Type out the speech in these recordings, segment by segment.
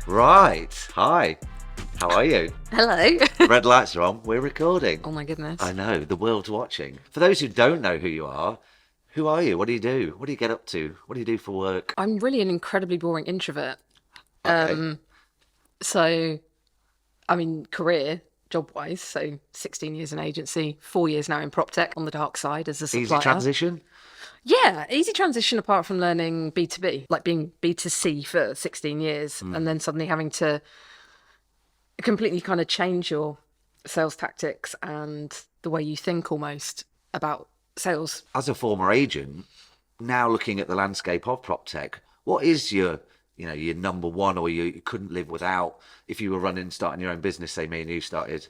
Right. Hi. How are you? Hello. Red lights are on. We're recording. Oh my goodness. I know. The world's watching. For those who don't know who are you? What do you do? What do you get up to? What do you do for work? I'm really an incredibly boring introvert. Okay. So, I mean, career, job wise, so 16 years in agency, 4 years now in prop tech on the dark side as a Easy supplier. transition? Yeah, easy transition apart from learning B2B, like being B2C for 16 years and then suddenly having to completely kind of change your sales tactics and the way you think almost about sales. As a former agent, now looking at the landscape of prop tech, what is your number one or you couldn't live without if you were starting your own business, say me and you started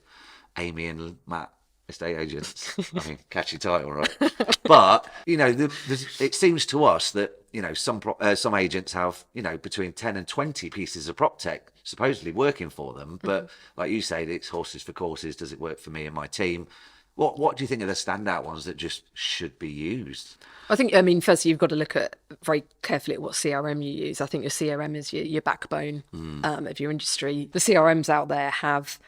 Amy and Matt estate agents. I mean, catchy title, right? But it seems to us that some agents have between 10 and 20 pieces of prop tech supposedly working for them. But like you say, it's horses for courses. Does it work for me and my team? What do you think are the standout ones that just should be used? I mean, firstly, you've got to look at very carefully at what CRM you use. I think your CRM is your backbone of your industry. The CRMs out there have,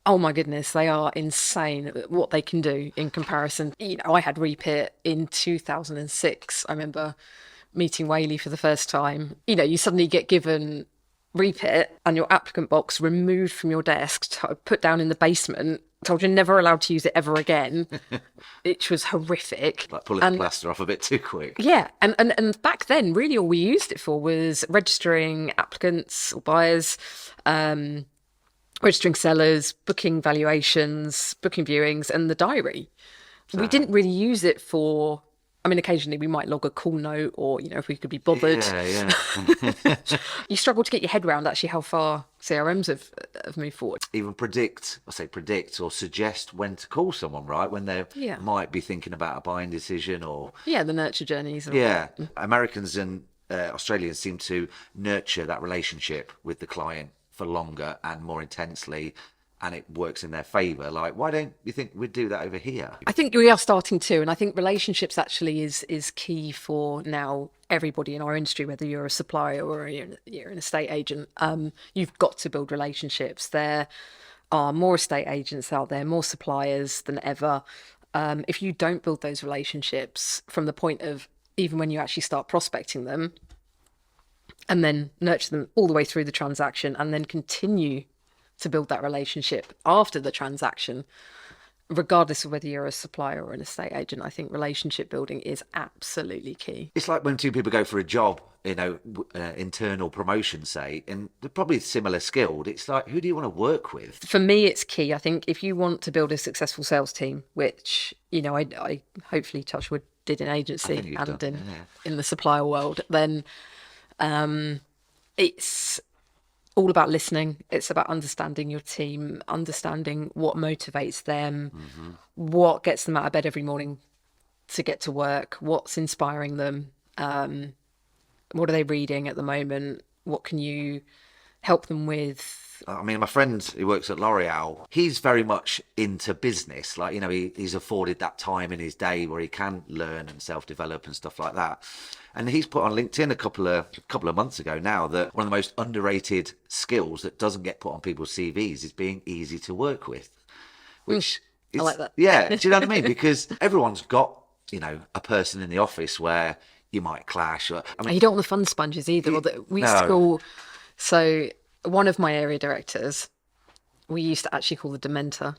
oh my goodness, they are insane at what they can do in comparison. I had Repeat in 2006. I remember meeting Whaley for the first time. You suddenly get given Repeat and your applicant box removed from your desk, put down in the basement, told you're never allowed to use it ever again, which was horrific. Like pulling the plaster off a bit too quick. Yeah, and back then, really all we used it for was registering applicants or buyers, registering sellers, booking valuations, booking viewings, and the diary. We didn't really use it for. I mean, occasionally we might log a call note or, if we could be bothered. Yeah. You struggle to get your head around actually how far CRMs have moved forward. Even predict or suggest when to call someone, right? When they Yeah. might be thinking about a buying decision or... Yeah, the nurture journeys. Yeah. Americans and Australians seem to nurture that relationship with the client for longer and more intensely, and it works in their favour. Like, why don't you think we'd do that over here? I think we are starting to, and I think relationships actually is key for now everybody in our industry, whether you're a supplier or you're an estate agent. You've got to build relationships. There are more estate agents out there, more suppliers than ever. If you don't build those relationships from the point of even when you actually start prospecting them and then nurture them all the way through the transaction and then continue to build that relationship after the transaction, regardless of whether you're a supplier or an estate agent, I think relationship building is absolutely key. It's like when two people go for a job, internal promotion, say, and they're probably similar skilled. It's like, who do you want to work with? For me, it's key. I think if you want to build a successful sales team, which, I hopefully, touch wood, did in agency and in the supplier world, then it's all about listening. It's about understanding your team, understanding what motivates them, what gets them out of bed every morning to get to work, what's inspiring them, what are they reading at the moment, what can you help them with. I mean, my friend who works at L'Oreal, he's very much into business. Like, he's afforded that time in his day where he can learn and self-develop and stuff like that. And he's put on LinkedIn a couple of months ago now that one of the most underrated skills that doesn't get put on people's CVs is being easy to work with. Which I like that. Yeah, do you know what I mean? Because everyone's got, a person in the office where you might clash. I mean, You don't want the fun sponges either. We used to call, so one of my area directors, we used to actually call the Dementor.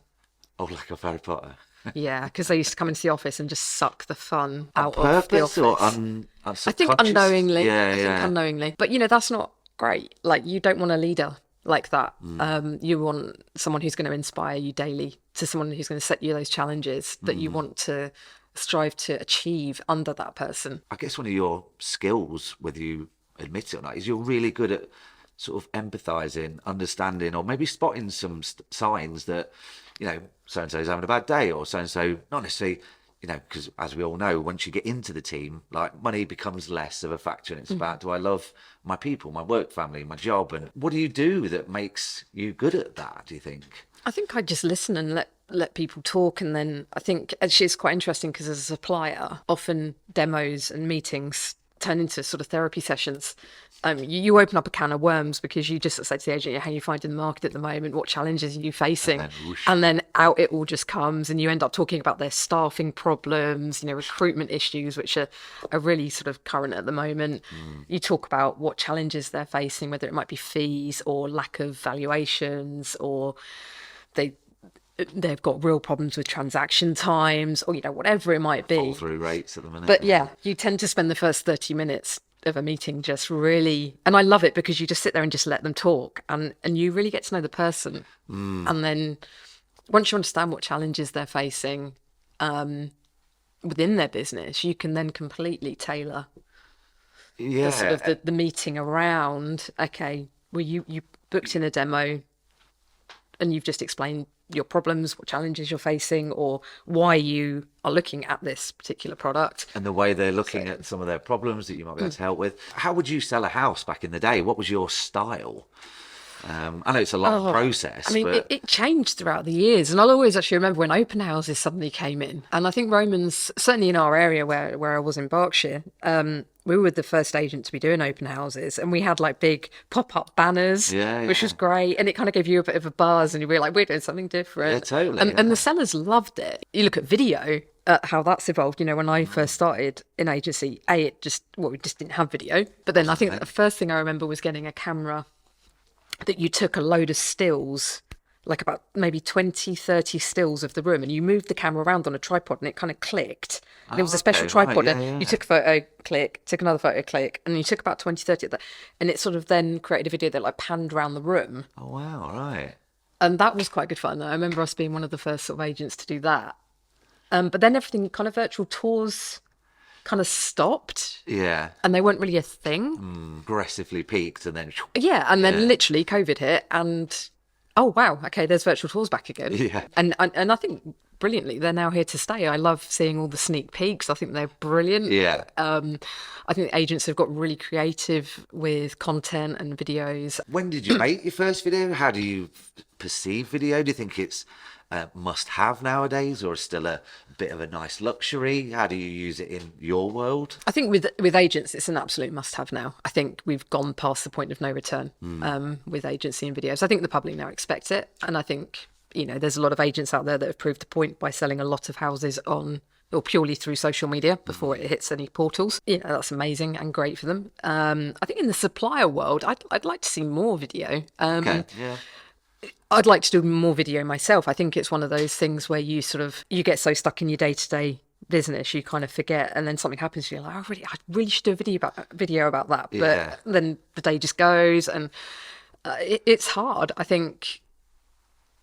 oh, like a Harry Potter. Yeah, because they used to come into the office and just suck the fun out of the Purpose office. or I think unknowingly. I think unknowingly. But, that's not great. Like, you don't want a leader like that. You want someone who's going to inspire you daily, to someone who's going to set you those challenges that you want to strive to achieve under that person. I guess one of your skills, whether you admit it or not, is you're really good at sort of empathizing, understanding, or maybe spotting some signs that, so-and-so's having a bad day, or so-and-so, not necessarily, because as we all know, once you get into the team, like, money becomes less of a factor, and it's about, do I love my people, my work family, my job, and what do you do that makes you good at that, do you think? I think I just listen and let people talk, and then I think actually it's quite interesting because as a supplier, often demos and meetings turn into sort of therapy sessions. You open up a can of worms because you just say to the agent, how are you finding the market at the moment? What challenges are you facing? And then out it all just comes, and you end up talking about their staffing problems, recruitment issues, which are really sort of current at the moment. You talk about what challenges they're facing, whether it might be fees or lack of valuations, or they've got real problems with transaction times, or whatever it might be. Fall through rates at the minute. But yeah, you tend to spend the first 30 minutes of a meeting just really, and I love it because you just sit there and just let them talk, and you really get to know the person. And then once you understand what challenges they're facing within their business, you can then completely tailor the sort of the meeting around, okay, well, you booked in a demo and you've just explained your problems, what challenges you're facing, or why you are looking at this particular product. And the way they're looking at some of their problems that you might be able to help with. How would you sell a house back in the day? What was your style? I know it's a long process. I mean, but... it changed throughout the years. And I'll always actually remember when open houses suddenly came in. And I think Romans, certainly in our area where I was in Berkshire, we were the first agent to be doing open houses, and we had like big pop-up banners, which was great. And it kind of gave you a bit of a buzz, and you were like, we're doing something different. Yeah, totally. And the sellers loved it. You look at video, how that's evolved. When I first started in agency, we just didn't have video. But then I think the first thing I remember was getting a camera that you took a load of stills, like about maybe 20, 30 stills of the room, and you moved the camera around on a tripod and it kind of clicked. And it was a special tripod. And you took a photo, click, took another photo, click, and you took about 20, 30 of that. And it sort of then created a video that like panned around the room. Oh, wow, right. And that was quite good fun. I remember us being one of the first sort of agents to do that. But then everything kind of virtual tours kind of stopped. Yeah. And they weren't really a thing. Aggressively peaked and then... Yeah, and then literally COVID hit and, oh, wow, okay, there's virtual tours back again. Yeah. And I think brilliantly, they're now here to stay. I love seeing all the sneak peeks. I think they're brilliant. Yeah. I think the agents have got really creative with content and videos. When did you make your first video? How do you perceive video? Do you think it's must-have nowadays, or still a bit of a nice luxury? How do you use it in your world? I think with agents, it's an absolute must-have now. I think we've gone past the point of no return with agency and videos. I think the public now expect it, and I think there's a lot of agents out there that have proved the point by selling a lot of houses on or purely through social media before it hits any portals. That's amazing and great for them. I think in the supplier world, I'd like to see more video. Okay. Yeah. I'd like to do more video myself. I think it's one of those things where you get so stuck in your day-to-day business, you kind of forget, and then something happens, you're like, I really should do a video about that. But then the day just goes, and it's hard. I think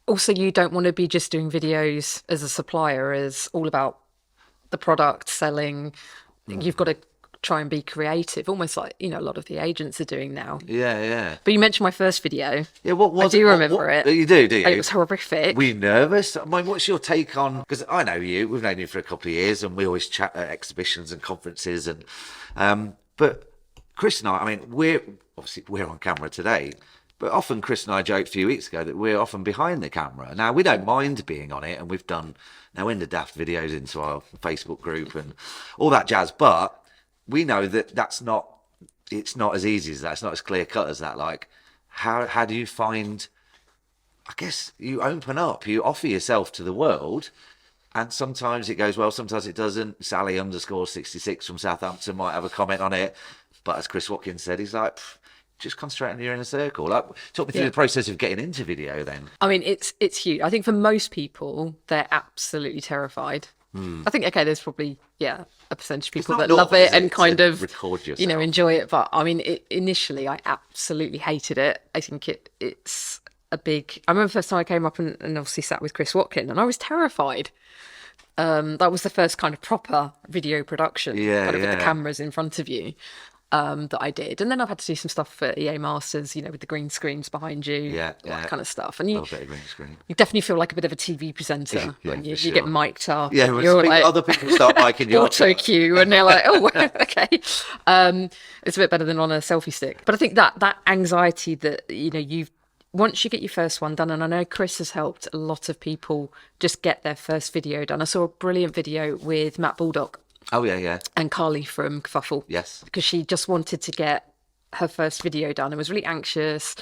also you don't want to be just doing videos as a supplier, as all about the product selling. You've got to try and be creative, almost like a lot of the agents are doing now. Yeah. But you mentioned my first video. Yeah, what was I do remember it. You do you? It was horrific. Were you nervous? I mean, what's your take on? Because I know you. We've known you for a couple of years, and we always chat at exhibitions and conferences. And but Chris and I mean, we're on camera today. But often Chris and I joked a few weeks ago that we're often behind the camera. Now, we don't mind being on it, and we've done now in the daft videos into our Facebook group and all that jazz. But we know that it's not as easy as that. It's not as clear cut as that. Like, how do you find, I guess you open up, you offer yourself to the world, and sometimes it goes well, sometimes it doesn't. Sally _66 from Southampton might have a comment on it. But as Chris Watkins said, he's like, just concentrate on your inner circle. Like, talk me through the process of getting into video then. I mean, it's huge. I think for most people, they're absolutely terrified. I think, okay, there's probably, a percentage of people that love it and kind of, record yourself. Enjoy it. But I mean, initially, I absolutely hated it. I think it's a big... I remember the first time I came up and obviously sat with Chris Watkins, and I was terrified. That was the first kind of proper video production, with the cameras in front of you. That I did, and then I've had to do some stuff for EA Masters, with the green screens behind you, that kind of stuff. And you, a bit of green screen. You definitely feel like a bit of a TV presenter when you get mic'd up. Yeah, when other people start miking you. Auto cue, and they're like, "Oh, okay." It's a bit better than on a selfie stick. But I think that anxiety that once you get your first one done, and I know Chris has helped a lot of people just get their first video done. I saw a brilliant video with Matt Baldock Oh yeah, yeah, and Carly from Kerfuffle. yes. Because she just wanted to get her first video done and was really anxious.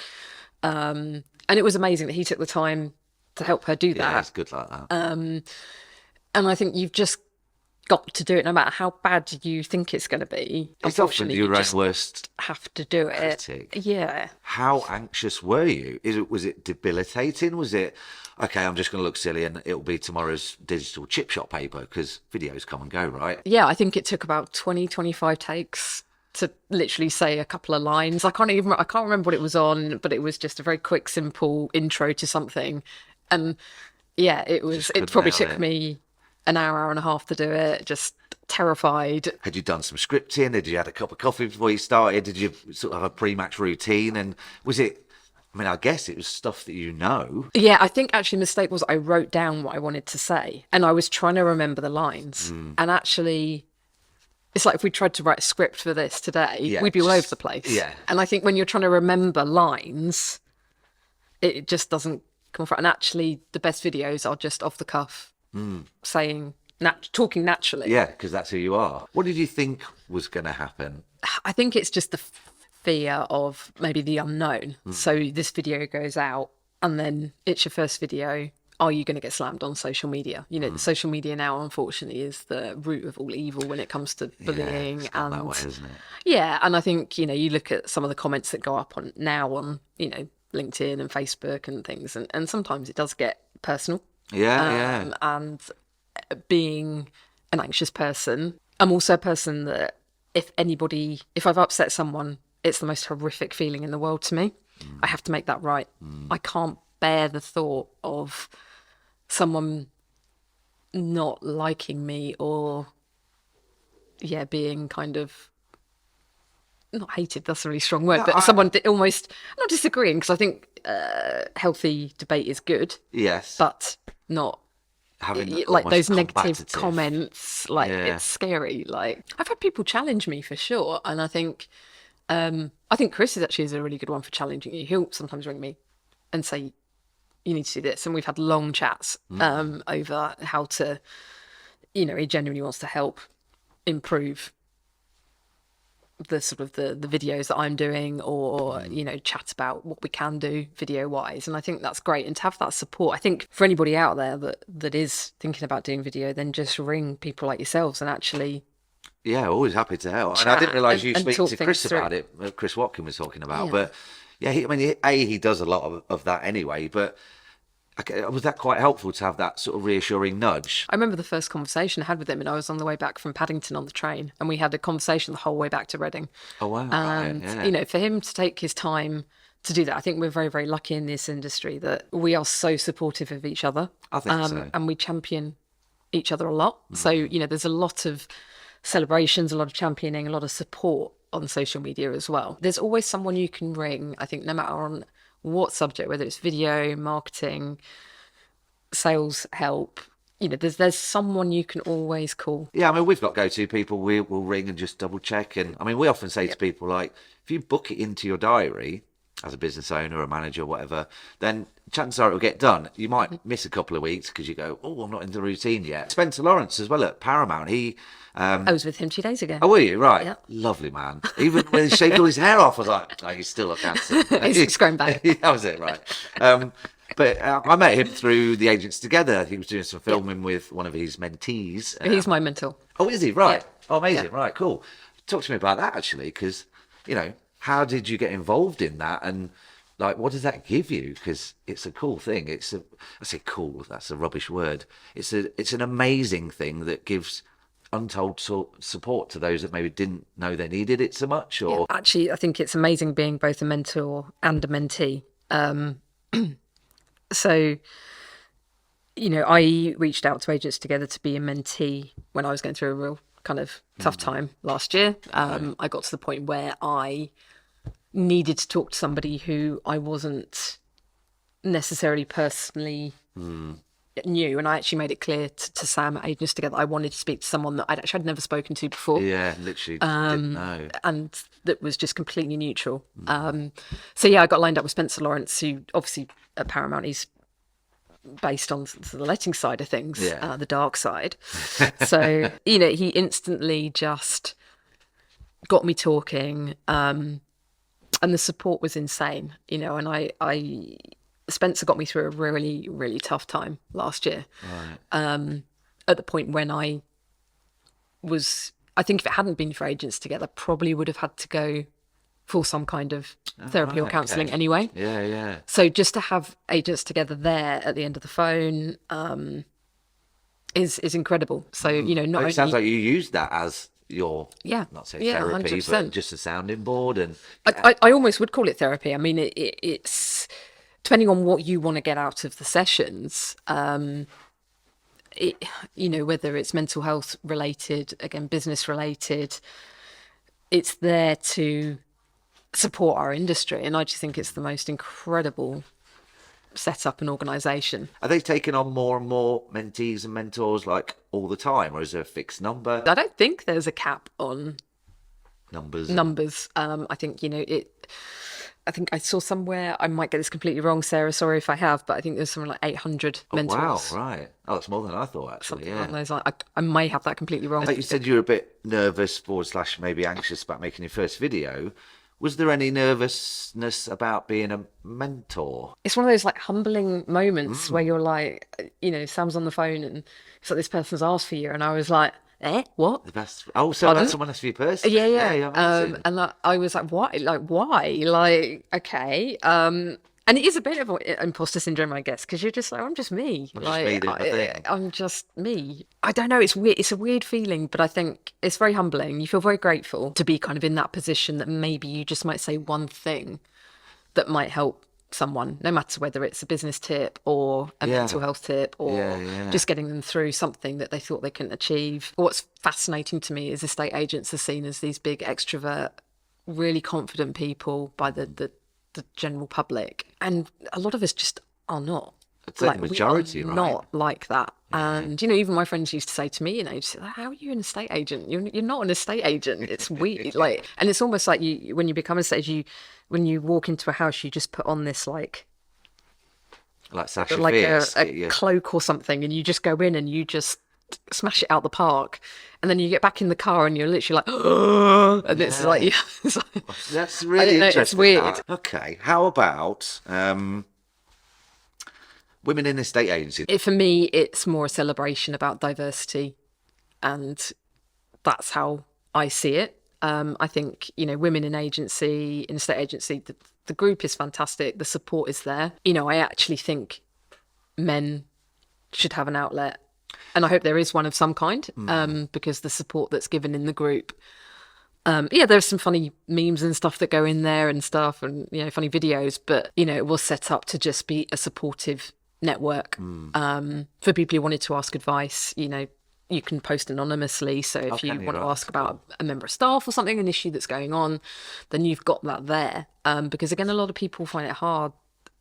And it was amazing that he took the time to help her do Yeah, that. it's good like that. And I think you've just got to do it no matter how bad you think it's going to be. It's often Unfortunately, your you own just worst have to do it. critic. Yeah. How anxious were you? Was it debilitating? Was it, okay, I'm just going to look silly and it'll be tomorrow's digital chip shot paper because videos come and go, right? Yeah, I think it took about 20, 25 takes to literally say a couple of lines. I can't remember what it was on, but it was just a very quick, simple intro to something. And yeah, it couldn't probably nail took it. me an hour and a half to do it, just terrified. Had you done some scripting? Had you had a cup of coffee before you started? Did you sort of have a pre-match routine? And was it, I mean, I guess it was stuff that you know. Yeah, I think actually the mistake was I wrote down what I wanted to say and I was trying to remember the lines. And actually, it's like if we tried to write a script for this today, Yeah, we'd be all over just- the place. yeah. And I think when you're trying to remember lines, it just doesn't come from. And actually, the best videos are just off the cuff, saying, talking naturally. Yeah, because that's who you are. What did you think was going to happen? I think it's just the fear of maybe the unknown. So this video goes out and then it's your first video. Are you going to get slammed on social media? You know, social media now, unfortunately, is the root of all evil when it comes to bullying. It's gone And that way, isn't it? yeah, and I think, you know, you look at some of the comments that go up on LinkedIn and Facebook and things, and sometimes it does get personal. Yeah, And being an anxious person, I'm also a person that if I've upset someone, it's the most horrific feeling in the world to me. I have to make that right. I can't bear the thought of someone not liking me or, yeah, being kind of not hated. That's a really strong word, but someone almost not disagreeing because I think healthy debate is good, yes. but not Having like almost those negative combative. comments. Like Yeah. it's scary. Like I've had people challenge me for sure, and I think Chris is a really good one for challenging you. He'll sometimes ring me and say, you need to do this, and we've had long chats over how to, he genuinely wants to help improve the sort of the videos that I'm doing, or chat about what we can do video wise. And I think that's great, and to have that support, I think for anybody out there that is thinking about doing video, then just ring people like yourselves and actually Yeah, always happy to help. And chat I didn't realise you and speak talk to Chris things through. about it. Chris Watkin was talking about, Yeah. but yeah, he does a lot of that anyway. But okay, was that quite helpful to have that sort of reassuring nudge? I remember the first conversation I had with him, and I was on the way back from Paddington on the train, and we had a conversation the whole way back to Reading. Oh wow! And right, yeah. for him to take his time to do that, I think we're very, very lucky in this industry that we are so supportive of each other. I think so. And we champion each other a lot. So there's a lot of celebrations, a lot of championing, a lot of support on social media as well. There's always someone you can ring, I think, no matter on what subject, whether it's video, marketing, sales help, there's someone you can always call. Yeah, I mean, we've got go-to people. We'll ring and just double check. And I mean, we often say to people, like, if you book it into your diary as a business owner, a manager, whatever, then chances are it'll get done. You might miss a couple of weeks because you go, oh, I'm not in the routine yet. Spencer Lawrence as well at Paramount. I was with him 2 days ago. Oh, were you? Right. Yeah. Lovely man. Even when he shaved all his hair off, I was like, oh, he's still look handsome. He's grown back. That was it, right. But I met him through the Agents Together. He was doing some filming with one of his mentees. He's my mentor. Oh, is he? Right. Yeah. Oh, amazing. Yeah. Right, cool. Talk to me about that, actually, because, how did you get involved in that? And, like, what does that give you? Because it's a cool thing. I say cool, that's a rubbish word. It's an amazing thing that gives untold support to those that maybe didn't know they needed it so much. Or Actually, I think it's amazing being both a mentor and a mentee. So, I reached out to Agents Together to be a mentee when I was going through a real kind of tough time last year. I got to the point where I needed to talk to somebody who I wasn't necessarily personally knew, and I actually made it clear to Sam at Agents Together I wanted to speak to someone that I'd never spoken to before. yeah, literally didn't know. And that was just completely neutral. So yeah, I got lined up with Spencer Lawrence, who obviously at Paramount, he's based on the letting side of things, Yeah. the dark side. So, he instantly just got me talking, and the support was insane, and Spencer got me through a really, really tough time last year. Right. At the point when I think if it hadn't been for Agents Together, probably would have had to go for some kind of therapy or Right, counselling okay. anyway. Yeah, yeah. So just to have Agents Together there at the end of the phone is incredible. So, not It sounds only, like you used that as your, yeah, not say yeah, therapy, 100%. but just a sounding board. And I almost would call it therapy. I mean, it's depending on what you want to get out of the sessions. Whether it's mental health related, again, business related, it's there to support our industry. And I just think it's the most incredible setup and organisation. are they taking on more and more mentees and mentors like all the time, or is there a fixed number? I don't think there's a cap on Numbers. numbers. I think, I think I saw somewhere, I might get this completely wrong, Sarah, sorry if I have, but I think there's something like 800 mentors. Wow, right. Oh, that's more than I thought, actually. Something Yeah. along those lines. I may have that completely wrong. Like you said, you were a bit nervous, forward slash maybe anxious about making your first video. Was there any nervousness about being a mentor? It's one of those like humbling moments where you're like, Sam's on the phone and it's like this person's asked for you, and I was like, what? The best. Oh, so Pardon? that's someone has to be person. Yeah. Amazing. And I was like, why? Like, why? Like, okay. And it is a bit of imposter syndrome, I guess, because you're just like, I'm just me. I'm just me doing my thing. I'm just me. I don't know. It's weird. It's a weird feeling, but I think it's very humbling. You feel very grateful to be kind of in that position that maybe you just might say one thing that might help someone, no matter whether it's a business tip or a mental health tip or just getting them through something that they thought they couldn't achieve. What's fascinating to me is estate agents are seen as these big extrovert, really confident people by the general public, and a lot of us just are not. I'd say the majority, we are right? not like that. And even my friends used to say to me, just, how are you an estate agent? You're not an estate agent. It's weird. And it's almost like when you become an estate agent, when you walk into a house, you just put on this like Sasha like Fierce. a cloak or something, and you just go in and you just smash it out the park, and then you get back in the car and you're literally like, oh, and it's like, That's really know, interesting. it's weird. That. Okay, how about women in estate agency? For me, it's more a celebration about diversity, and that's how I see it. I think, women in estate agency, the group is fantastic. The support is there. I actually think men should have an outlet, and I hope there is one of some kind, because the support that's given in the group. There's some funny memes and stuff that go in there and stuff, and funny videos, but it was set up to just be a supportive network for people who wanted to ask advice. You can post anonymously, so if you want to ask about a member of staff or something, an issue that's going on, then you've got that there, because again, a lot of people find it hard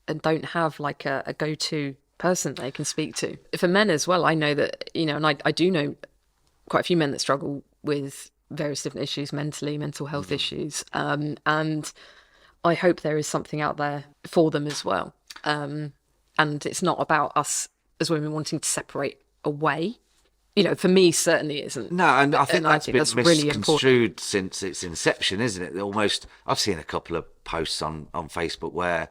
and don't have like a go-to person they can speak to. For men as well, I know that, and I do know quite a few men that struggle with various different issues, mental health issues, and I hope there is something out there for them as well. And it's not about us as women wanting to separate away. For me, certainly isn't. No, and I think that's been really misconstrued since its inception, isn't it? Almost, I've seen a couple of posts on Facebook where,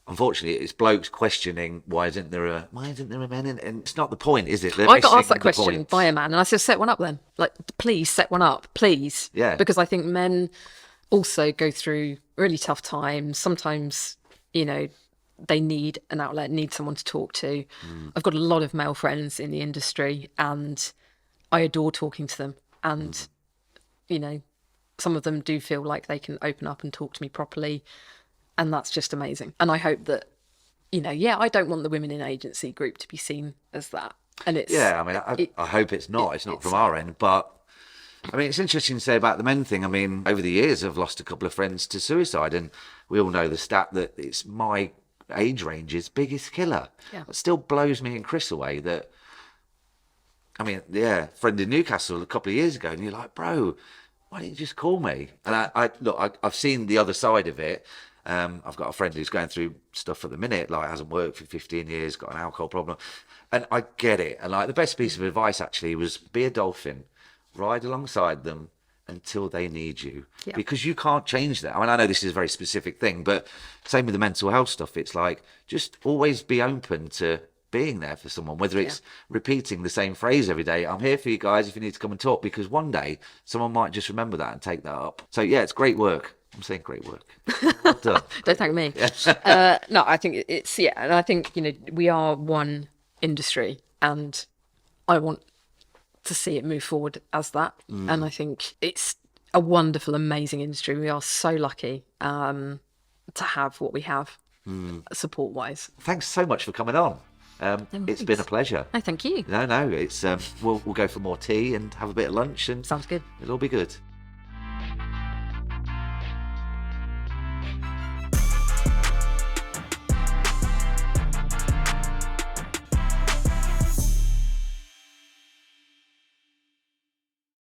unfortunately, it's blokes questioning why isn't there a man in, and it's not the point, is it? I got asked that question by a man, and I said, set one up then. Like, please set one up, please. Yeah. Because I think men also go through really tough times. Sometimes, they need an outlet, need someone to talk to. I've got a lot of male friends in the industry, and I adore talking to them. And, some of them do feel like they can open up and talk to me properly. And that's just amazing. And I hope that, I don't want the women in agency group to be seen as that. And it's... Yeah, I mean, I hope it's not. It's not from our end. But, I mean, it's interesting to say about the men thing. I mean, over the years, I've lost a couple of friends to suicide. And we all know the stat that it's my age range's biggest killer. Yeah. It still blows me and Chris away that, I mean, friend in Newcastle a couple of years ago, and you're like, bro, why didn't you just call me? And I look, I've seen the other side of it. I've got a friend who's going through stuff at the minute, like hasn't worked for 15 years, got an alcohol problem. And I get it. And like the best piece of advice actually was be a dolphin, ride alongside them until they need you, because you can't change that. I mean, I know this is a very specific thing, but same with the mental health stuff. It's like, just always be open to being there for someone, whether it's repeating the same phrase every day. I'm here for you guys if you need to come and talk, because one day someone might just remember that and take that up. So yeah, it's great work. I'm saying great work. Well done. Don't thank me. No, I think it's, and I think, we are one industry, and I want to see it move forward as that. And I think it's a wonderful, amazing industry. We are so lucky to have what we have, support wise. Thanks so much for coming on. It's been a pleasure. No, thank you. No, it's we'll go for more tea and have a bit of lunch, and Sounds good. It'll all be good.